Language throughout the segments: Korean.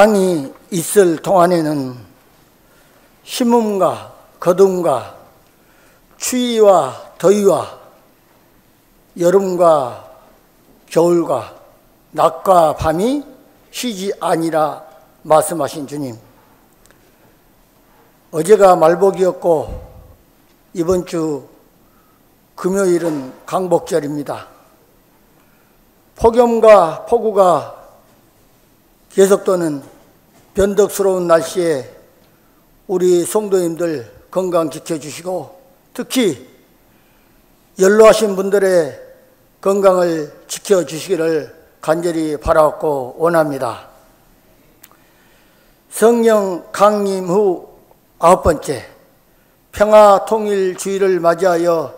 땅이 있을 동안에는 심음과 거둠과 추위와 더위와 여름과 겨울과 낮과 밤이 쉬지 아니라 말씀하신 주님, 어제가 말복이었고 이번 주 금요일은 강복절입니다. 폭염과 폭우가 계속되는 변덕스러운 날씨에 우리 성도님들 건강 지켜주시고, 특히 연로하신 분들의 건강을 지켜주시기를 간절히 바라고 원합니다. 성령 강림 후 9번째 평화통일주의를 맞이하여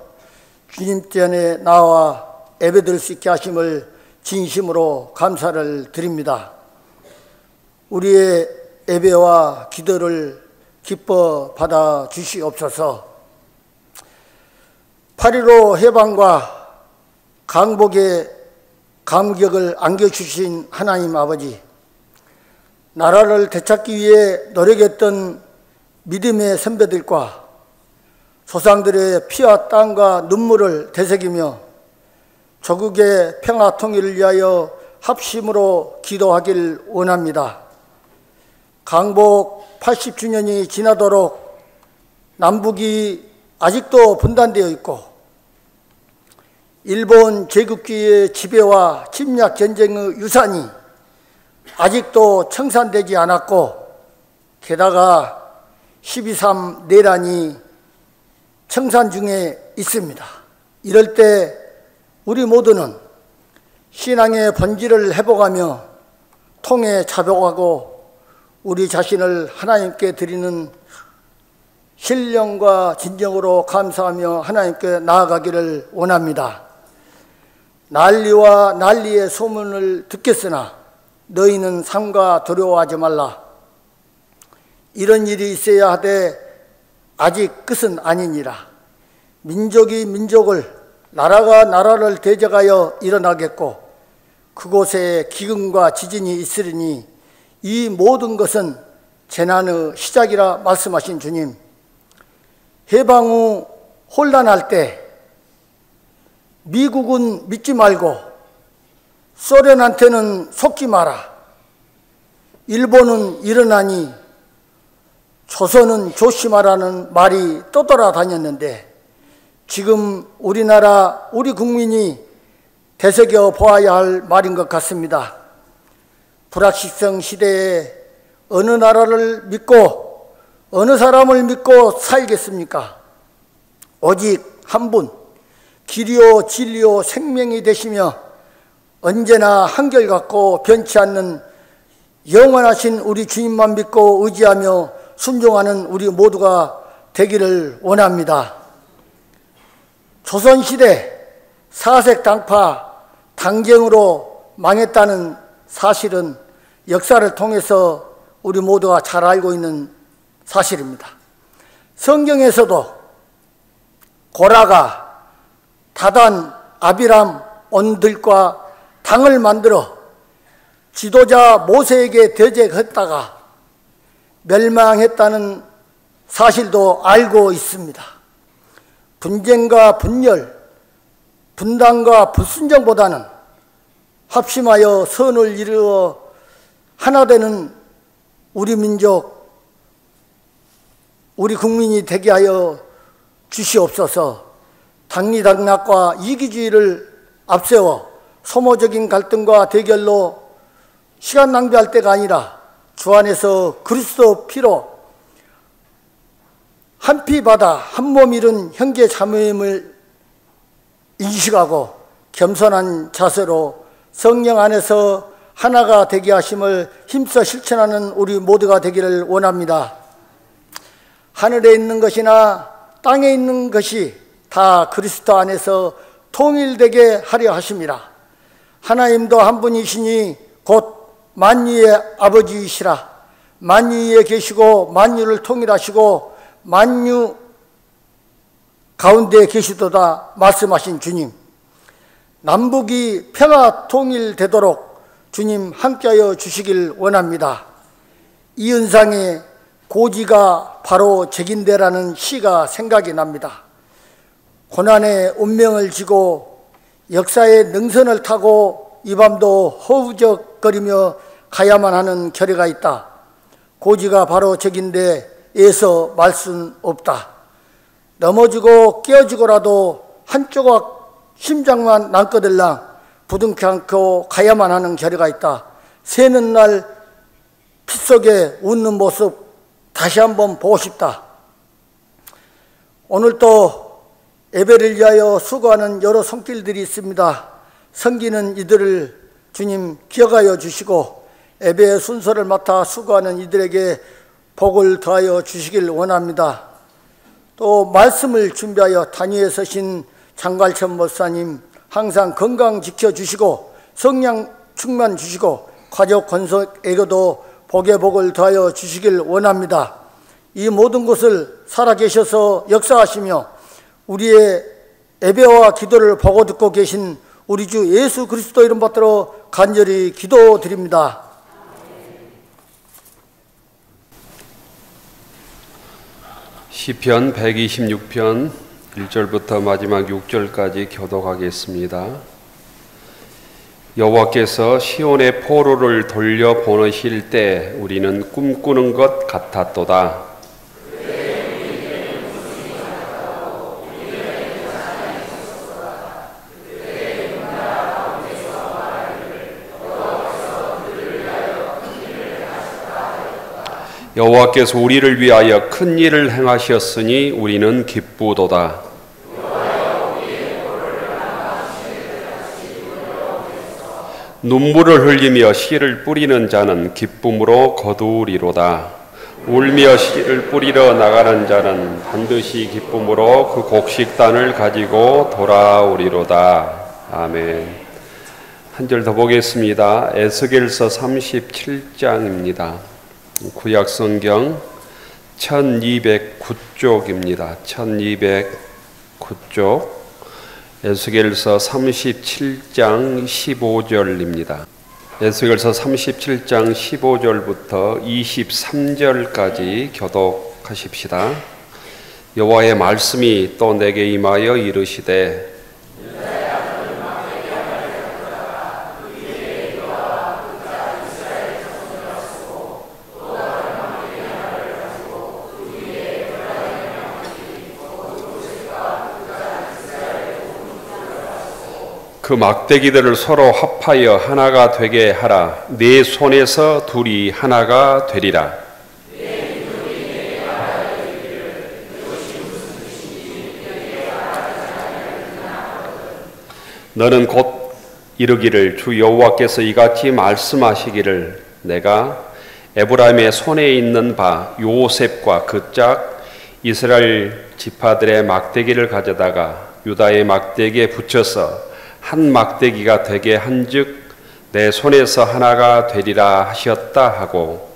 주님 전에 나와 예배드릴 수 있게 하심을 진심으로 감사를 드립니다. 우리의 예배와 기도를 기뻐 받아 주시옵소서. 8.15 해방과 강복의 감격을 안겨주신 하나님 아버지, 나라를 되찾기 위해 노력했던 믿음의 선배들과 조상들의 피와 땀과 눈물을 되새기며 조국의 평화 통일을 위하여 합심으로 기도하길 원합니다. 강복 80주년이 지나도록 남북이 아직도 분단되어 있고 일본 제국주의의 지배와 침략 전쟁의 유산이 아직도 청산되지 않았고, 게다가 12.3 내란이 청산 중에 있습니다. 이럴 때 우리 모두는 신앙의 본질을 회복하며 통해 자복하고 우리 자신을 하나님께 드리는 신령과 진정으로 감사하며 하나님께 나아가기를 원합니다. 난리와 난리의 소문을 듣겠으나 너희는 삼가 두려워하지 말라. 이런 일이 있어야 하되 아직 끝은 아니니라. 민족이 민족을, 나라가 나라를 대적하여 일어나겠고 그곳에 기근과 지진이 있으리니 이 모든 것은 재난의 시작이라 말씀하신 주님, 해방 후 혼란할 때 미국은 믿지 말고 소련한테는 속지 마라, 일본은 일어나니 조선은 조심하라는 말이 떠돌아다녔는데, 지금 우리나라 우리 국민이 되새겨 보아야 할 말인 것 같습니다. 불확실성 시대에 어느 나라를 믿고 어느 사람을 믿고 살겠습니까? 오직 한 분, 길이요 진리요 생명이 되시며 언제나 한결같고 변치 않는 영원하신 우리 주님만 믿고 의지하며 순종하는 우리 모두가 되기를 원합니다. 조선시대 사색당파 당쟁으로 망했다는 사실은 역사를 통해서 우리 모두가 잘 알고 있는 사실입니다. 성경에서도 고라가 다단, 아비람, 온들과 당을 만들어 지도자 모세에게 대적했다가 멸망했다는 사실도 알고 있습니다. 분쟁과 분열, 분단과 불순종보다는 합심하여 선을 이루어 하나 되는 우리 민족, 우리 국민이 되게 하여 주시옵소서. 당리당략과 이기주의를 앞세워 소모적인 갈등과 대결로 시간 낭비할 때가 아니라 주 안에서 그리스도 피로 한 피 받아 한 몸 이룬 형제 자매임을 인식하고 겸손한 자세로 성령 안에서 하나가 되게 하심을 힘써 실천하는 우리 모두가 되기를 원합니다. 하늘에 있는 것이나 땅에 있는 것이 다 그리스도 안에서 통일되게 하려 하심이라. 하나님도 한 분이시니 곧 만유의 아버지이시라. 만유에 계시고 만유를 통일하시고 만유 가운데 계시도다 말씀하신 주님, 남북이 평화 통일되도록 주님 함께하여 주시길 원합니다. 이은상의 고지가 바로 적인데라는 시가 생각이 납니다. 고난의 운명을 지고 역사의 능선을 타고 이 밤도 허우적거리며 가야만 하는 결의가 있다. 고지가 바로 적인데 애서 말 순 없다. 넘어지고 깨어지고라도 한 조각 심장만 남거들랑 부둥켜 안고 가야만 하는 결의가 있다. 새는 날 핏속에 웃는 모습 다시 한번 보고 싶다. 오늘 또 예배를 위하여 수고하는 여러 손길들이 있습니다. 섬기는 이들을 주님 기억하여 주시고 예배의 순서를 맡아 수고하는 이들에게 복을 더하여 주시길 원합니다. 또 말씀을 준비하여 단위에 서신 장갈천 목사님 항상 건강 지켜주시고 성령 충만 주시고 가족 권속에게도 복의 복을 더하여 주시길 원합니다. 이 모든 것을 살아계셔서 역사하시며 우리의 예배와 기도를 보고 듣고 계신 우리 주 예수 그리스도 이름 받들어 간절히 기도드립니다. 시편 126편 1절부터 마지막 6절까지 교독하겠습니다. 여호와께서 시온의 포로를 돌려 보내실 때 우리는 꿈꾸는 것 같았도다. 여호와께서 우리를 위하여 큰 일을 행하셨으니 우리는 기쁘도다. 눈물을 흘리며 씨를 뿌리는 자는 기쁨으로 거두리로다. 울며 씨를 뿌리러 나가는 자는 반드시 기쁨으로 그 곡식단을 가지고 돌아오리로다. 아멘. 한 절 더 보겠습니다. 에스겔서 37장입니다. 구약성경 1209쪽입니다. 1209쪽 에스겔서 37장 15절입니다. 에스겔서 37장 15절부터 23절까지 교독하십시다. 여호와의 말씀이 또 내게 임하여 이르시되 그 막대기들을 서로 합하여 하나가 되게 하라. 네 손에서 둘이 하나가 되리라. 너는 곧 이르기를 주 여호와께서 이같이 말씀하시기를 내가 에브라임의 손에 있는 바 요셉과 그 짝 이스라엘 지파들의 막대기를 가져다가 유다의 막대기에 붙여서 한 막대기가 되게 한즉 내 손에서 하나가 되리라 하셨다 하고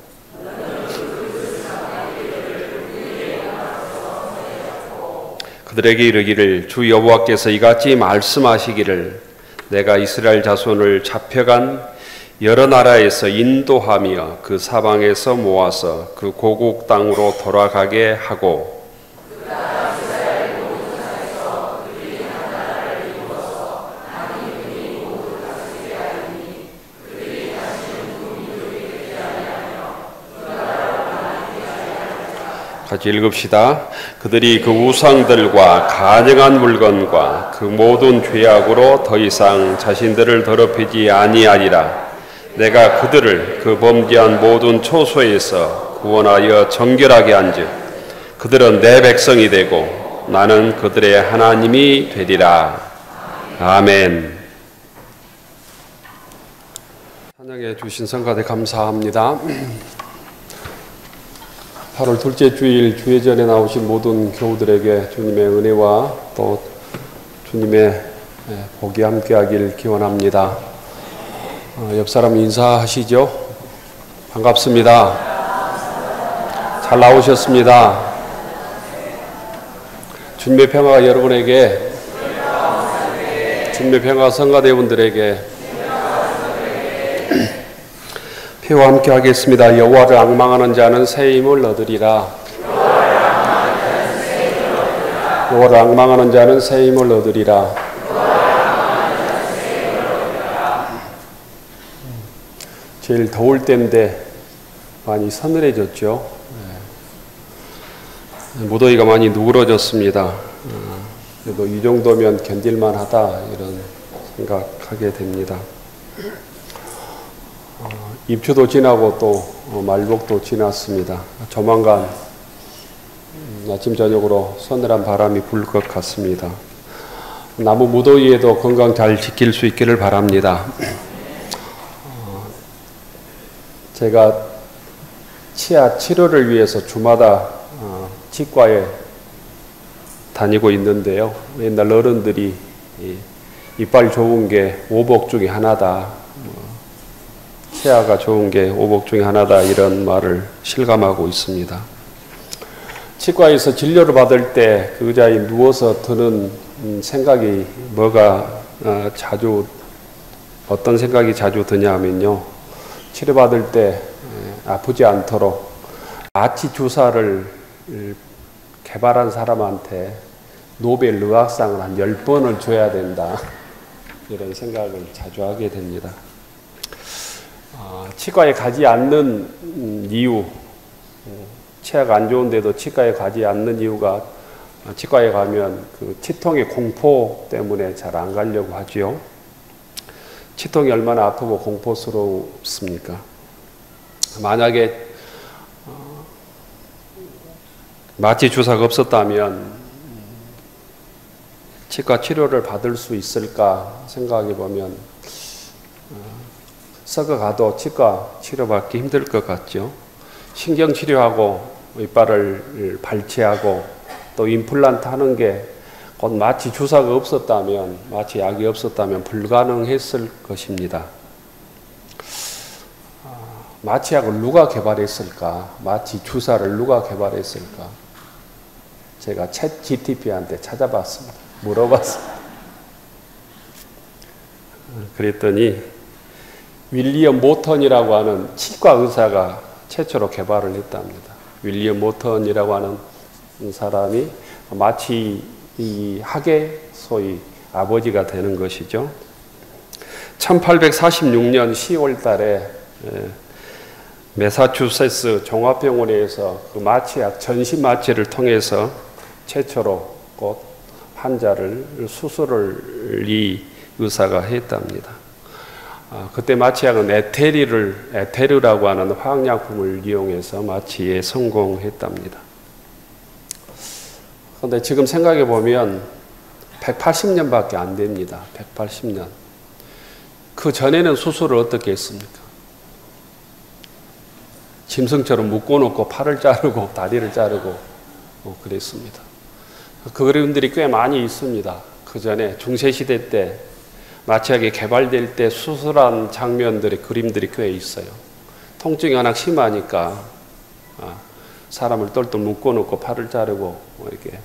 그들에게 이르기를 주 여호와께서 이같이 말씀하시기를 내가 이스라엘 자손을 잡혀간 여러 나라에서 인도하며 그 사방에서 모아서 그 고국 땅으로 돌아가게 하고 같이 읽읍시다. 그들이 그 우상들과 가증한 물건과 그 모든 죄악으로 더 이상 자신들을 더럽히지 아니하리라. 내가 그들을 그 범죄한 모든 초소에서 구원하여 정결하게 한즉 그들은 내 백성이 되고 나는 그들의 하나님이 되리라. 아멘. 찬양해 주신 성가대 감사합니다. 8월 둘째 주일 주예전에 나오신 모든 교우들에게 주님의 은혜와 또 주님의 복이 함께하길 기원합니다. 옆 사람 인사하시죠. 반갑습니다. 잘 나오셨습니다. 주님의 평화가 여러분에게, 주님의 평화가 성가대원들에게 해와 함께 하겠습니다. 여호와를 앙망하는 자는 새 힘을 얻으리라. 여호와를 앙망하는 자는 새 힘을 얻으리라. 제일 더울 때인데 많이 서늘해졌죠. 무더위가 많이 누그러졌습니다. 그래도 이 정도면 견딜만하다 이런 생각하게 됩니다. 입추도 지나고 또 말복도 지났습니다. 조만간 아침 저녁으로 서늘한 바람이 불 것 같습니다. 나무 무더위에도 건강 잘 지킬 수 있기를 바랍니다. 제가 치아 치료를 위해서 주마다 치과에 다니고 있는데요. 옛날 어른들이 이빨 좋은 게 오복 중에 하나다. 치아가 좋은 게 오복 중에 하나다. 이런 말을 실감하고 있습니다. 치과에서 진료를 받을 때 그 의자에 누워서 드는 생각이 어떤 생각이 자주 드냐 하면요. 치료받을 때 아프지 않도록 마취 주사를 개발한 사람한테 노벨 의학상을 한 10번을 줘야 된다. 이런 생각을 자주 하게 됩니다. 치과에 가지 않는 이유, 치아가 안 좋은데도 치과에 가지 않는 이유가 치과에 가면 그 치통의 공포 때문에 잘 안 가려고 하지요. 치통이 얼마나 아프고 공포스럽습니까? 만약에 마취 주사가 없었다면 치과 치료를 받을 수 있을까 생각해 보면 썩어가도 치과 치료받기 힘들 것 같죠. 신경치료하고 이빨을 발치하고 또 임플란트 하는 게 곧 마취 주사가 없었다면, 마취 약이 없었다면 불가능했을 것입니다. 마취약을 누가 개발했을까? 마취 주사를 누가 개발했을까? 제가 챗 GTP한테 찾아봤습니다. 물어봤습니다. 그랬더니 윌리엄 모턴이라고 하는 치과 의사가 최초로 개발을 했답니다. 윌리엄 모턴이라고 하는 사람이 마취 학의 소위 아버지가 되는 것이죠. 1846년 10월 달에 매사추세츠 종합병원에서 그 마취약 전신 마취를 통해서 최초로 곧 환자를 수술을 이 의사가 했답니다. 그때 마취약은 에테르라고 하는 화학약품을 이용해서 마취에 성공했답니다. 그런데 지금 생각해 보면 180년밖에 안 됩니다. 180년. 그 전에는 수술을 어떻게 했습니까? 짐승처럼 묶어놓고 팔을 자르고 다리를 자르고 그랬습니다. 그 그림들이 꽤 많이 있습니다. 그 전에 중세시대 때 마취약이 개발될 때 수술한 장면들의 그림들이 꽤 있어요. 통증이 워낙 심하니까 사람을 똘똘 묶어놓고 팔을 자르고 이렇게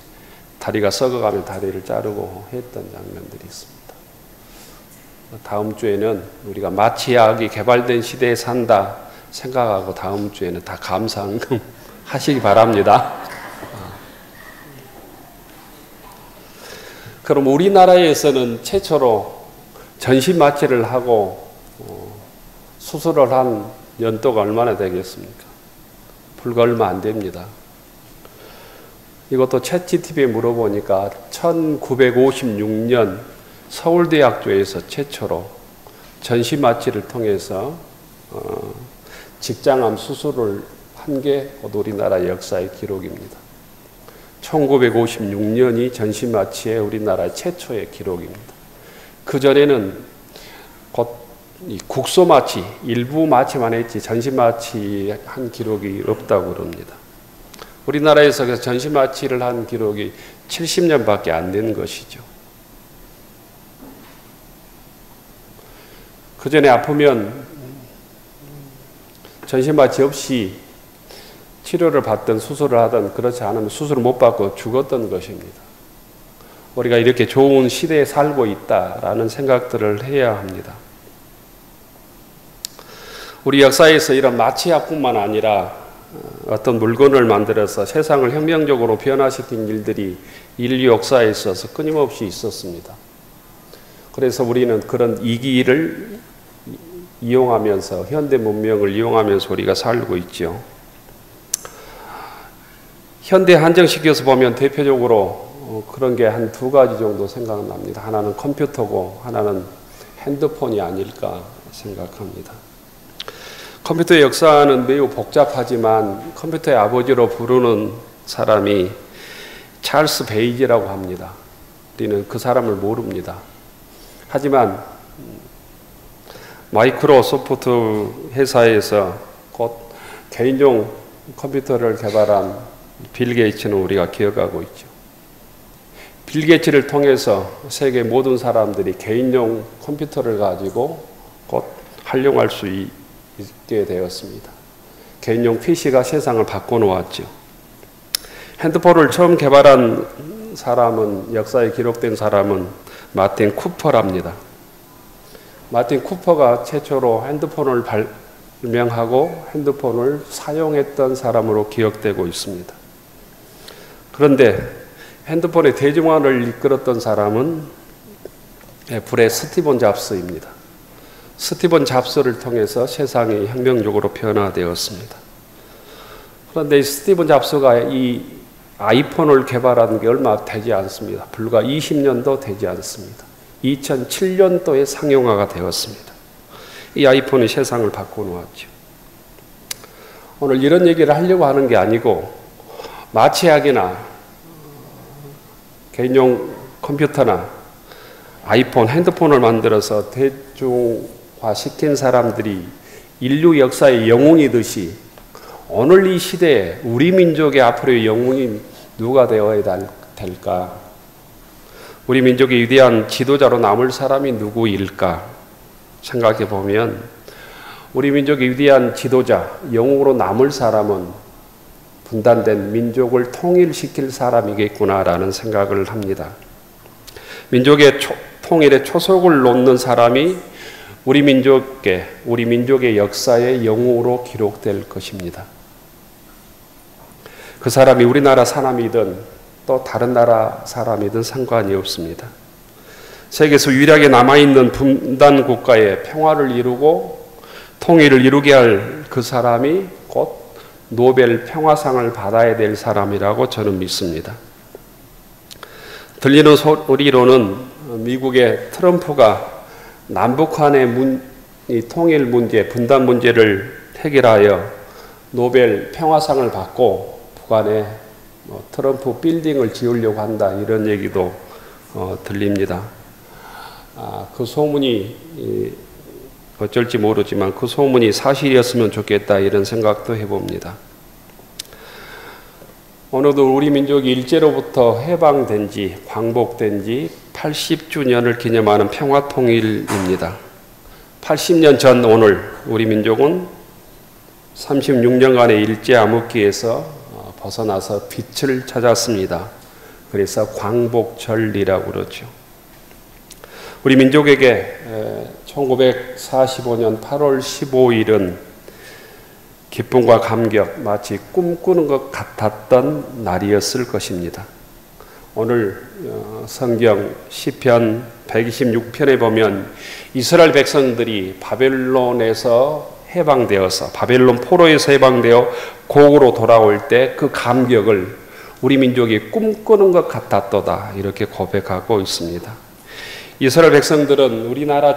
다리가 썩어가면 다리를 자르고 했던 장면들이 있습니다. 다음 주에는 우리가 마취약이 개발된 시대에 산다 생각하고 다음 주에는 다 감사한금 하시기 바랍니다. 그럼 우리나라에서는 최초로 전신 마취를 하고 수술을 한 연도가 얼마나 되겠습니까? 불과 얼마 안 됩니다. 이것도 챗GTP에 물어보니까 1956년 서울대학교에서 최초로 전신 마취를 통해서 직장암 수술을 한 게 우리나라 역사의 기록입니다. 1956년이 전신 마취의 우리나라 최초의 기록입니다. 그 전에는 곧 국소 마취, 일부 마취만 했지 전신 마취 한 기록이 없다고 그럽니다. 우리나라에서 전신 마취를 한 기록이 70년밖에 안 되는 것이죠. 그 전에 아프면 전신 마취 없이 치료를 받든 수술을 하든 그렇지 않으면 수술을 못 받고 죽었던 것입니다. 우리가 이렇게 좋은 시대에 살고 있다라는 생각들을 해야 합니다. 우리 역사에서 이런 마취약뿐만 아니라 어떤 물건을 만들어서 세상을 혁명적으로 변화시킨 일들이 인류 역사에 있어서 끊임없이 있었습니다. 그래서 우리는 그런 이기를 이용하면서 현대 문명을 이용하면서 우리가 살고 있죠. 현대 한정시켜서 보면 대표적으로 그런 게 한 두 가지 정도 생각납니다. 하나는 컴퓨터고 하나는 핸드폰이 아닐까 생각합니다. 컴퓨터의 역사는 매우 복잡하지만 컴퓨터의 아버지로 부르는 사람이 찰스 베이지라고 합니다. 우리는 그 사람을 모릅니다. 하지만 마이크로소프트 회사에서 곧 개인용 컴퓨터를 개발한 빌 게이츠는 우리가 기억하고 있죠. 빌 게이츠를 통해서 세계 모든 사람들이 개인용 컴퓨터를 가지고 곧 활용할 수 있게 되었습니다. 개인용 PC가 세상을 바꿔놓았죠. 핸드폰을 처음 개발한 사람은, 역사에 기록된 사람은 마틴 쿠퍼랍니다. 마틴 쿠퍼가 최초로 핸드폰을 발명하고 핸드폰을 사용했던 사람으로 기억되고 있습니다. 그런데 핸드폰의 대중화를 이끌었던 사람은 애플의 스티븐 잡스입니다. 스티븐 잡스를 통해서 세상이 혁명적으로 변화되었습니다. 그런데 이 스티븐 잡스가 이 아이폰을 개발한 게 얼마 되지 않습니다. 불과 20년도 되지 않습니다. 2007년도에 상용화가 되었습니다. 이 아이폰이 세상을 바꿔놓았죠. 오늘 이런 얘기를 하려고 하는 게 아니고 마취약이나 개인용 컴퓨터나 아이폰, 핸드폰을 만들어서 대중화시킨 사람들이 인류 역사의 영웅이듯이 오늘 이 시대에 우리 민족의 앞으로의 영웅이 누가 되어야 될까? 우리 민족의 위대한 지도자로 남을 사람이 누구일까? 생각해 보면 우리 민족의 위대한 지도자, 영웅으로 남을 사람은 분단된 민족을 통일시킬 사람이겠구나라는 생각을 합니다. 민족의 통일의 초석을 놓는 사람이 우리 민족의 역사의 영웅으로 기록될 것입니다. 그 사람이 우리나라 사람이든 또 다른 나라 사람이든 상관이 없습니다. 세계에서 유일하게 남아있는 분단 국가의 평화를 이루고 통일을 이루게 할 그 사람이 곧 노벨 평화상을 받아야 될 사람이라고 저는 믿습니다. 들리는 소리로는 미국의 트럼프가 남북한의 통일 문제, 분단 문제를 해결하여 노벨 평화상을 받고 북한에 트럼프 빌딩을 지으려고 한다, 이런 얘기도 들립니다. 그 소문이 어쩔지 모르지만 그 소문이 사실이었으면 좋겠다, 이런 생각도 해봅니다. 오늘도 우리 민족이 일제로부터 해방된 지, 광복된 지 80주년을 기념하는 평화통일입니다. 80년 전 오늘 우리 민족은 36년간의 일제 암흑기에서 벗어나서 빛을 찾았습니다. 그래서 광복절이라고 그러죠. 우리 민족에게 1945년 8월 15일은 기쁨과 감격, 마치 꿈꾸는 것 같았던 날이었을 것입니다. 오늘 성경 시편 126편에 보면 이스라엘 백성들이 바벨론에서 해방되어서, 바벨론 포로에서 해방되어 고국으로 돌아올 때 그 감격을 우리 민족이 꿈꾸는 것 같았도다, 이렇게 고백하고 있습니다. 이스라엘 백성들은 우리나라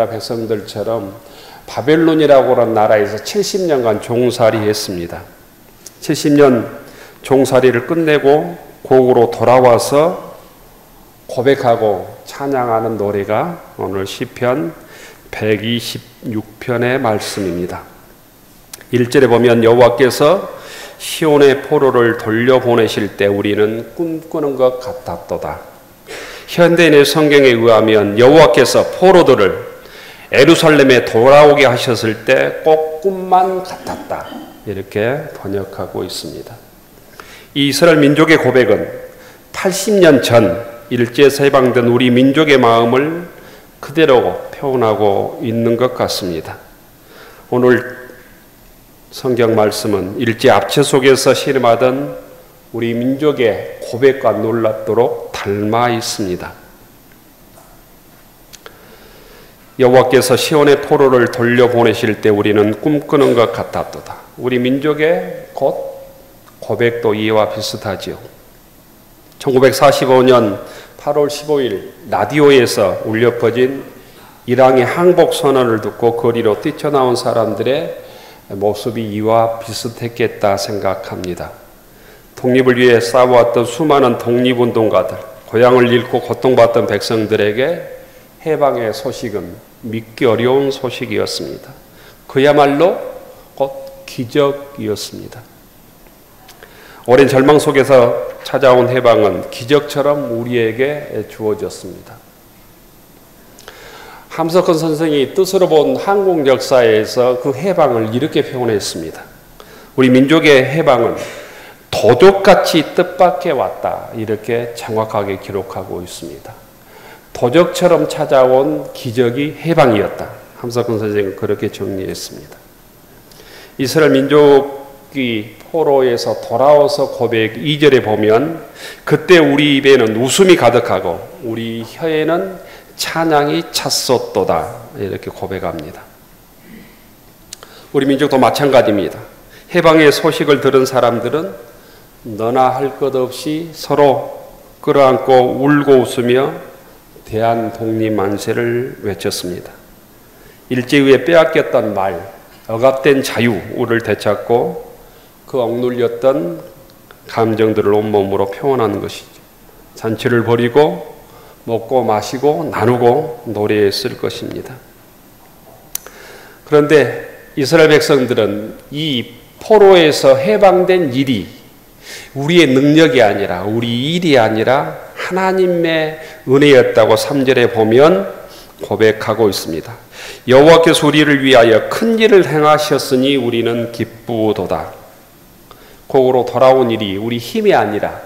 백성들처럼 바벨론이라고 하는 나라에서 70년간 종살이했습니다. 70년 종살이를 끝내고 고국으로 돌아와서 고백하고 찬양하는 노래가 오늘 시편 126편의 말씀입니다. 1절에 보면 여호와께서 시온의 포로를 돌려보내실 때 우리는 꿈꾸는 것 같았도다. 현대인의 성경에 의하면 여호와께서 포로들을 예루살렘에 돌아오게 하셨을 때 꼭 꿈만 같았다, 이렇게 번역하고 있습니다. 이 이스라엘 민족의 고백은 80년 전 일제에서 해방된 우리 민족의 마음을 그대로 표현하고 있는 것 같습니다. 오늘 성경 말씀은 일제 압제 속에서 씨름하던 우리 민족의 고백과 놀랍도록 닮아 있습니다. 여호와께서 시온의 포로를 돌려보내실 때 우리는 꿈꾸는 것 같았도다. 우리 민족의 곧 고백도 이와 비슷하지요. 1945년 8월 15일 라디오에서 울려 퍼진 이랑의 항복 선언을 듣고 거리로 뛰쳐나온 사람들의 모습이 이와 비슷했겠다 생각합니다. 독립을 위해 싸워왔던 수많은 독립운동가들, 고향을 잃고 고통받던 백성들에게 해방의 소식은 믿기 어려운 소식이었습니다. 그야말로 곧 기적이었습니다. 오랜 절망 속에서 찾아온 해방은 기적처럼 우리에게 주어졌습니다. 함석헌 선생이 뜻으로 본 한국 역사에서 그 해방을 이렇게 표현했습니다. 우리 민족의 해방은 도적같이 뜻밖에 왔다. 이렇게 정확하게 기록하고 있습니다. 도적처럼 찾아온 기적이 해방이었다. 함석헌 선생은 그렇게 정리했습니다. 이스라엘 민족이 포로에서 돌아와서 고백 2절에 보면 그때 우리 입에는 웃음이 가득하고 우리 혀에는 찬양이 찼었도다. 이렇게 고백합니다. 우리 민족도 마찬가지입니다. 해방의 소식을 들은 사람들은 너나 할 것 없이 서로 끌어안고 울고 웃으며 대한 독립 만세를 외쳤습니다. 일제 후에 빼앗겼던 말, 억압된 자유를 되찾고 그 억눌렸던 감정들을 온몸으로 표현하는 것이죠. 잔치를 벌이고 먹고 마시고 나누고 노래했을 것입니다. 그런데 이스라엘 백성들은 이 포로에서 해방된 일이 우리의 능력이 아니라 우리 일이 아니라 하나님의 은혜였다고 3절에 보면 고백하고 있습니다. 여호와께서 우리를 위하여 큰 일을 행하셨으니 우리는 기쁘도다. 곡으로 돌아온 일이 우리 힘이 아니라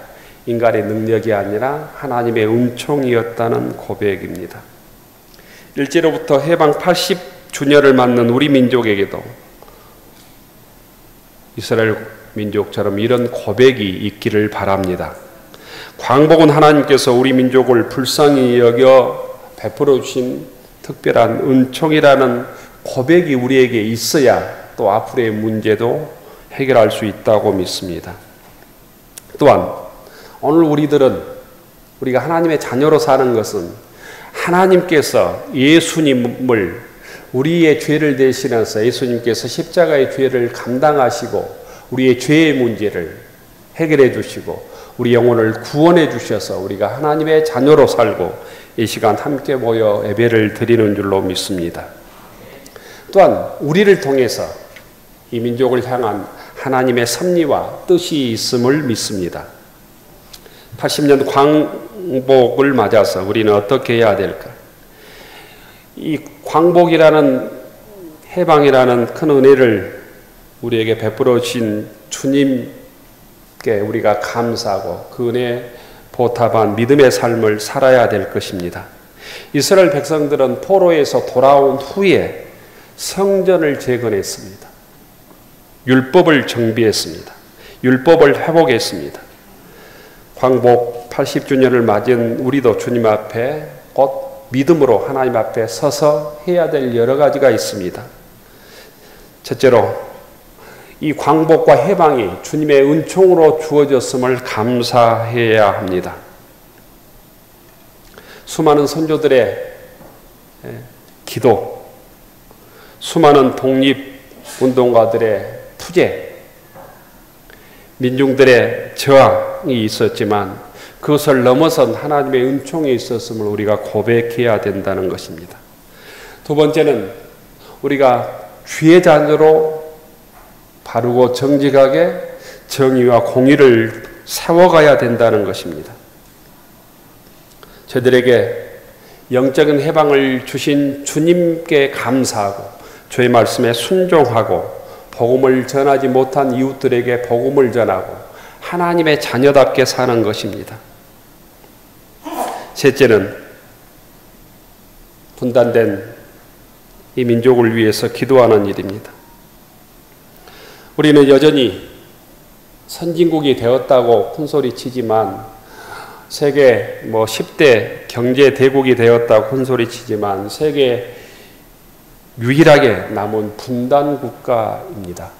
인간의 능력이 아니라 하나님의 은총이었다는 고백입니다. 일제로부터 해방 80주년을 맞는 우리 민족에게도 이스라엘 민족처럼 이런 고백이 있기를 바랍니다. 광복은 하나님께서 우리 민족을 불쌍히 여겨 베풀어 주신 특별한 은총이라는 고백이 우리에게 있어야 또 앞으로의 문제도 해결할 수 있다고 믿습니다. 또한 오늘 우리가 하나님의 자녀로 사는 것은 하나님께서 예수님을 우리의 죄를 대신해서 예수님께서 십자가의 죄를 감당하시고 우리의 죄의 문제를 해결해 주시고 우리 영혼을 구원해 주셔서 우리가 하나님의 자녀로 살고 이 시간 함께 모여 예배를 드리는 줄로 믿습니다. 또한 우리를 통해서 이 민족을 향한 하나님의 섭리와 뜻이 있음을 믿습니다. 80년 광복을 맞아서 우리는 어떻게 해야 될까? 이 광복이라는 해방이라는 큰 은혜를 우리에게 베풀어 주신 주님께 우리가 감사하고 그 은혜에 보답한 믿음의 삶을 살아야 될 것입니다. 이스라엘 백성들은 포로에서 돌아온 후에 성전을 재건했습니다. 율법을 정비했습니다. 율법을 회복했습니다. 광복 80주년을 맞은 우리도 주님 앞에 곧 믿음으로 하나님 앞에 서서 해야 될 여러 가지가 있습니다. 첫째로 이 광복과 해방이 주님의 은총으로 주어졌음을 감사해야 합니다. 수많은 선조들의 기도, 수많은 독립운동가들의 투쟁, 민중들의 저항이 있었지만 그것을 넘어선 하나님의 은총이 있었음을 우리가 고백해야 된다는 것입니다. 두 번째는 우리가 주의 자녀로 바르고 정직하게 정의와 공의를 세워가야 된다는 것입니다. 저들에게 영적인 해방을 주신 주님께 감사하고 주의 말씀에 순종하고 복음을 전하지 못한 이웃들에게 복음을 전하고 하나님의 자녀답게 사는 것입니다. 셋째는 분단된 이 민족을 위해서 기도하는 일입니다. 우리는 여전히 선진국이 되었다고 큰소리 치지만, 세계 10대 경제 대국이 되었다고 큰소리 치지만 세계 유일하게 남은 분단 국가입니다.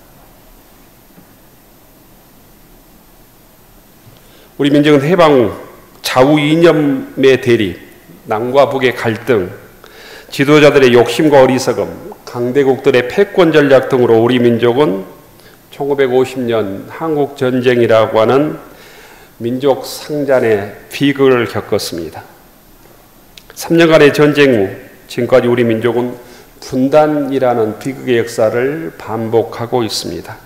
우리 민족은 해방 좌우 이념의 대립, 남과 북의 갈등, 지도자들의 욕심과 어리석음, 강대국들의 패권 전략 등으로 우리 민족은 1950년 한국전쟁이라고 하는 민족 상잔의 비극을 겪었습니다. 3년간의 전쟁 후 지금까지 우리 민족은 분단이라는 비극의 역사를 반복하고 있습니다.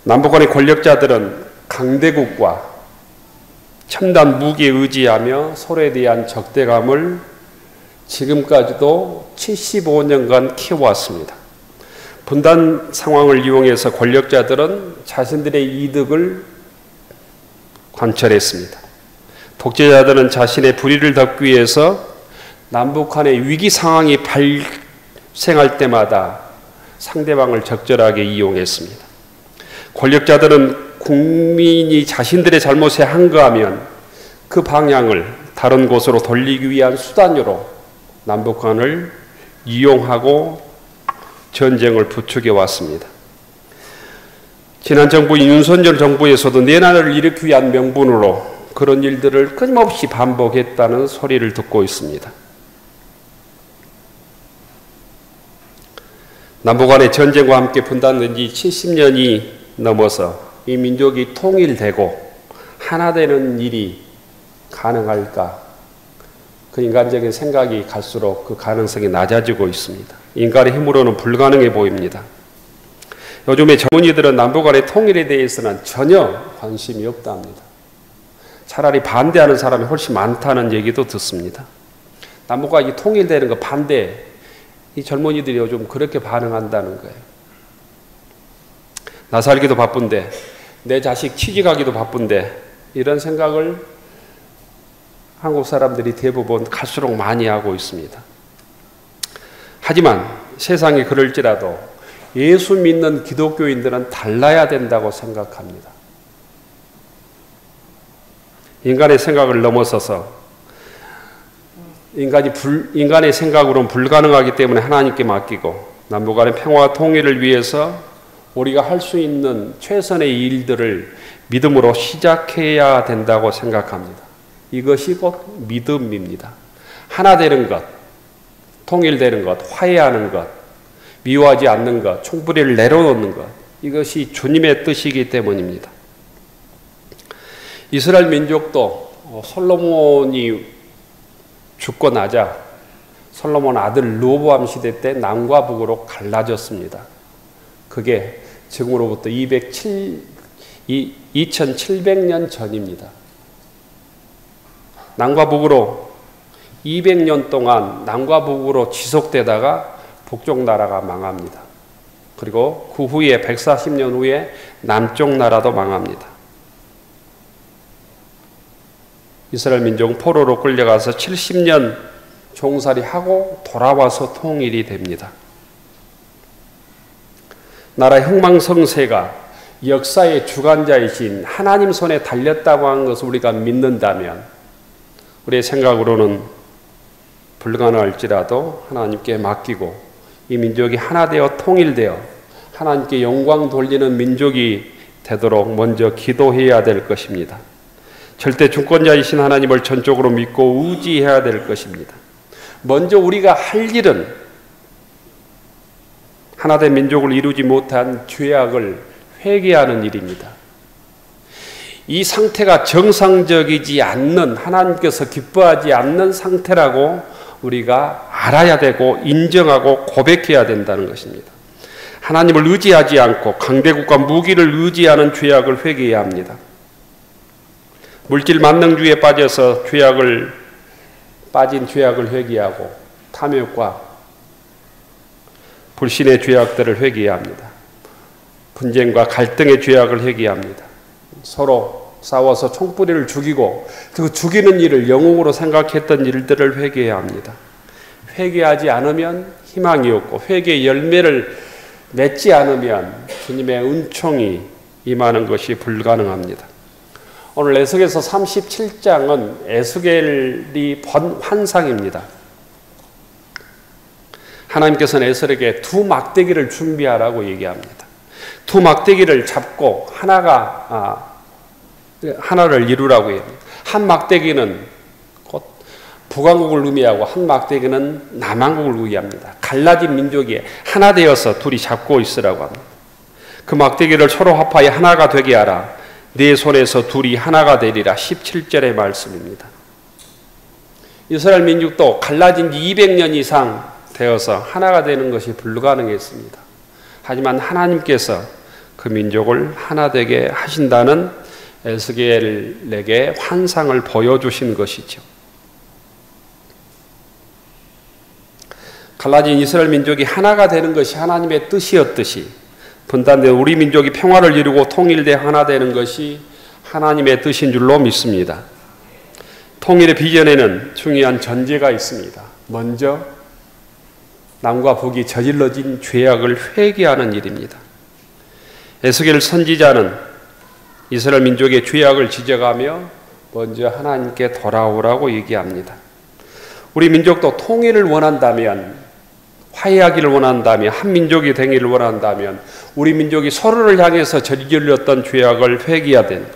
남북 간의 권력자들은 강대국과 첨단 무기에 의지하며 서로에 대한 적대감을 지금까지도 75년간 키워왔습니다. 분단 상황을 이용해서 권력자들은 자신들의 이득을 관철했습니다. 독재자들은 자신의 불의를 덮기 위해서 남북한의 위기 상황이 발생할 때마다 상대방을 적절하게 이용했습니다. 권력자들은 국민이 자신들의 잘못에 항거하면 그 방향을 다른 곳으로 돌리기 위한 수단으로 남북한을 이용하고 전쟁을 부추겨 왔습니다. 지난 정부인 윤석열 정부에서도 내란을 일으키기 위한 명분으로 그런 일들을 끊임없이 반복했다는 소리를 듣고 있습니다. 남북 간의 전쟁과 함께 분단된 지 70년이 넘어서 이 민족이 통일되고 하나 되는 일이 가능할까? 그 인간적인 생각이 갈수록 그 가능성이 낮아지고 있습니다. 인간의 힘으로는 불가능해 보입니다. 요즘에 전문의들은 남북 간의 통일에 대해서는 전혀 관심이 없답니다. 차라리 반대하는 사람이 훨씬 많다는 얘기도 듣습니다. 남북 간이 통일되는 거 반대, 이 젊은이들이 요즘 그렇게 반응한다는 거예요. 나 살기도 바쁜데, 내 자식 취직하기도 바쁜데, 이런 생각을 한국 사람들이 대부분 갈수록 많이 하고 있습니다. 하지만 세상이 그럴지라도 예수 믿는 기독교인들은 달라야 된다고 생각합니다. 인간의 생각을 넘어서서 인간의 생각으로는 불가능하기 때문에 하나님께 맡기고 남북 간의 평화와 통일을 위해서 우리가 할 수 있는 최선의 일들을 믿음으로 시작해야 된다고 생각합니다. 이것이 곧 믿음입니다. 하나 되는 것, 통일되는 것, 화해하는 것, 미워하지 않는 것, 총불의를 내려놓는 것, 이것이 주님의 뜻이기 때문입니다. 이스라엘 민족도 솔로몬이 죽고 나자 솔로몬 아들 르호보암 시대 때 남과 북으로 갈라졌습니다. 그게 지금으로부터 2700년 전입니다. 남과 북으로 200년 동안 남과 북으로 지속되다가 북쪽 나라가 망합니다. 그리고 그 후에 140년 후에 남쪽 나라도 망합니다. 이스라엘 민족은 포로로 끌려가서 70년 종살이하고 돌아와서 통일이 됩니다. 나라의 흥망성쇠가 역사의 주관자이신 하나님 손에 달렸다고 하는 것을 우리가 믿는다면 우리의 생각으로는 불가능할지라도 하나님께 맡기고 이 민족이 하나 되어 통일되어 하나님께 영광 돌리는 민족이 되도록 먼저 기도해야 될 것입니다. 절대 주권자이신 하나님을 전적으로 믿고 의지해야 될 것입니다. 먼저 우리가 할 일은 하나된 민족을 이루지 못한 죄악을 회개하는 일입니다. 이 상태가 정상적이지 않는, 하나님께서 기뻐하지 않는 상태라고 우리가 알아야 되고 인정하고 고백해야 된다는 것입니다. 하나님을 의지하지 않고 강대국과 무기를 의지하는 죄악을 회개해야 합니다. 물질 만능주의에 빠져서 빠진 죄악을 회개하고 탐욕과 불신의 죄악들을 회개해야 합니다. 분쟁과 갈등의 죄악을 회개합니다. 서로 싸워서 총뿌리를 죽이고 그 죽이는 일을 영웅으로 생각했던 일들을 회개해야 합니다. 회개하지 않으면 희망이 없고 회개의 열매를 맺지 않으면 주님의 은총이 임하는 것이 불가능합니다. 오늘 에스겔서 37장은 에스겔이 본 환상입니다. 하나님께서는 에스겔에게 두 막대기를 준비하라고 얘기합니다. 두 막대기를 잡고 하나를 이루라고 합니다. 한 막대기는 곧 북왕국을 의미하고 한 막대기는 남왕국을 의미합니다. 갈라진 민족이 하나 되어서 둘이 잡고 있으라고 합니다. 그 막대기를 서로 합하여 하나가 되게 하라. 네 손에서 둘이 하나가 되리라. 17절의 말씀입니다. 이스라엘 민족도 갈라진 지 200년 이상 되어서 하나가 되는 것이 불가능했습니다. 하지만 하나님께서 그 민족을 하나 되게 하신다는 에스겔에게 환상을 보여주신 것이죠. 갈라진 이스라엘 민족이 하나가 되는 것이 하나님의 뜻이었듯이 분단된 우리 민족이 평화를 이루고 통일되어 하나 되는 것이 하나님의 뜻인 줄로 믿습니다. 통일의 비전에는 중요한 전제가 있습니다. 먼저 남과 북이 저질러진 죄악을 회개하는 일입니다. 에스겔 선지자는 이스라엘 민족의 죄악을 지적하며 먼저 하나님께 돌아오라고 얘기합니다. 우리 민족도 통일을 원한다면, 화해하기를 원한다면, 한 민족이 되기를 원한다면 우리 민족이 서로를 향해서 저질렀던 죄악을 회개해야 된다.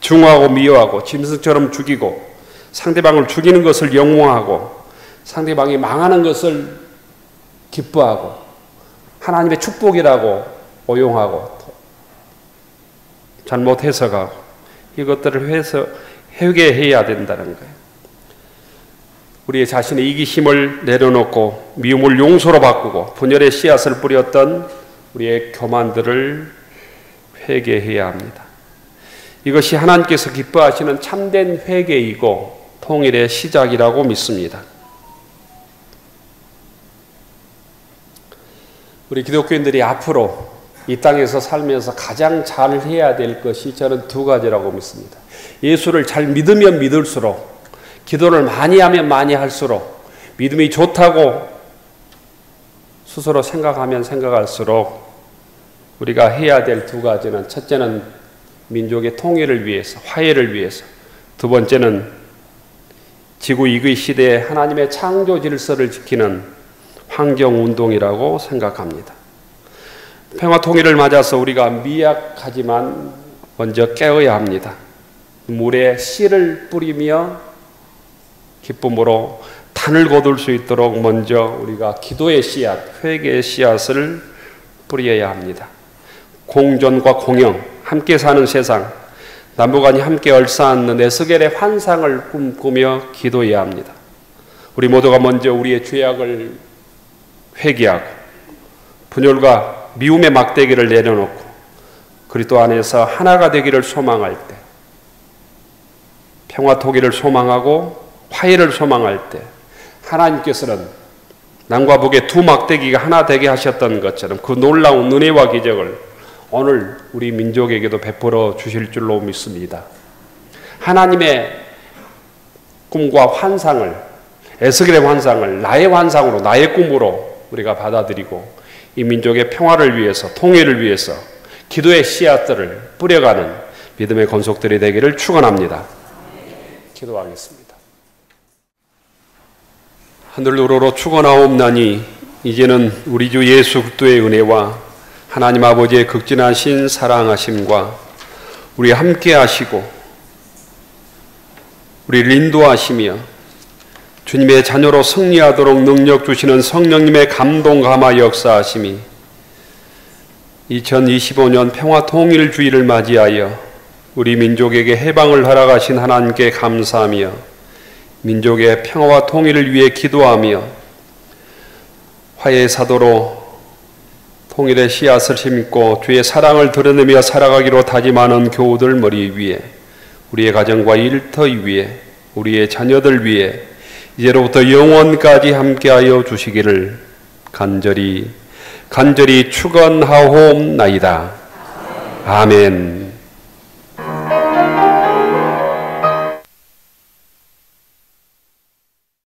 중하고 미워하고 짐승처럼 죽이고 상대방을 죽이는 것을 영웅하고 상대방이 망하는 것을 기뻐하고 하나님의 축복이라고 오용하고 잘못 해석하고 이것들을 회개해야 된다는 거예요. 우리의 자신의 이기심을 내려놓고 미움을 용서로 바꾸고 분열의 씨앗을 뿌렸던 우리의 교만들을 회개해야 합니다. 이것이 하나님께서 기뻐하시는 참된 회개이고 통일의 시작이라고 믿습니다. 우리 기독교인들이 앞으로 이 땅에서 살면서 가장 잘 해야 될 것이 저는 두 가지라고 믿습니다. 예수를 잘 믿으면 믿을수록, 기도를 많이 하면 많이 할수록, 믿음이 좋다고 스스로 생각하면 생각할수록 우리가 해야 될 두 가지는, 첫째는 민족의 통일을 위해서, 화해를 위해서, 두 번째는 지구 이의 시대에 하나님의 창조 질서를 지키는 환경운동이라고 생각합니다. 평화 통일을 맞아서 우리가 미약하지만 먼저 깨어야 합니다. 물에 씨를 뿌리며 기쁨으로 단을 거둘 수 있도록 먼저 우리가 기도의 씨앗, 회개의 씨앗을 뿌려야 합니다. 공존과 공영, 함께 사는 세상, 남북한이 함께 얼싸안는 에스겔의 환상을 꿈꾸며 기도해야 합니다. 우리 모두가 먼저 우리의 죄악을 회개하고 분열과 미움의 막대기를 내려놓고 그리스도 안에서 하나가 되기를 소망할 때, 평화 통일을 소망하고 화해를 소망할 때 하나님께서는 남과 북의 두 막대기가 하나 되게 하셨던 것처럼 그 놀라운 은혜와 기적을 오늘 우리 민족에게도 베풀어 주실 줄로 믿습니다. 하나님의 꿈과 환상을, 에스겔의 환상을 나의 환상으로, 나의 꿈으로 우리가 받아들이고 이 민족의 평화를 위해서, 통일을 위해서 기도의 씨앗들을 뿌려가는 믿음의 권속들이 되기를 축원합니다. 기도하겠습니다. 하늘 우러러 축원하옵나니 이제는 우리 주 예수 그리스도의 은혜와 하나님 아버지의 극진하신 사랑하심과 우리 함께 하시고 우리를 인도하시며 주님의 자녀로 승리하도록 능력 주시는 성령님의 감동 감화 역사하심이 2025년 평화 통일 주의를 맞이하여 우리 민족에게 해방을 허락하신 하나님께 감사하며 민족의 평화와 통일을 위해 기도하며 화해의 사도로 통일의 씨앗을 심고 주의 사랑을 드러내며 살아가기로 다짐하는 교우들 머리 위에, 우리의 가정과 일터 위에, 우리의 자녀들 위에 이제로부터 영원까지 함께하여 주시기를 간절히 축원하옵나이다. 아멘.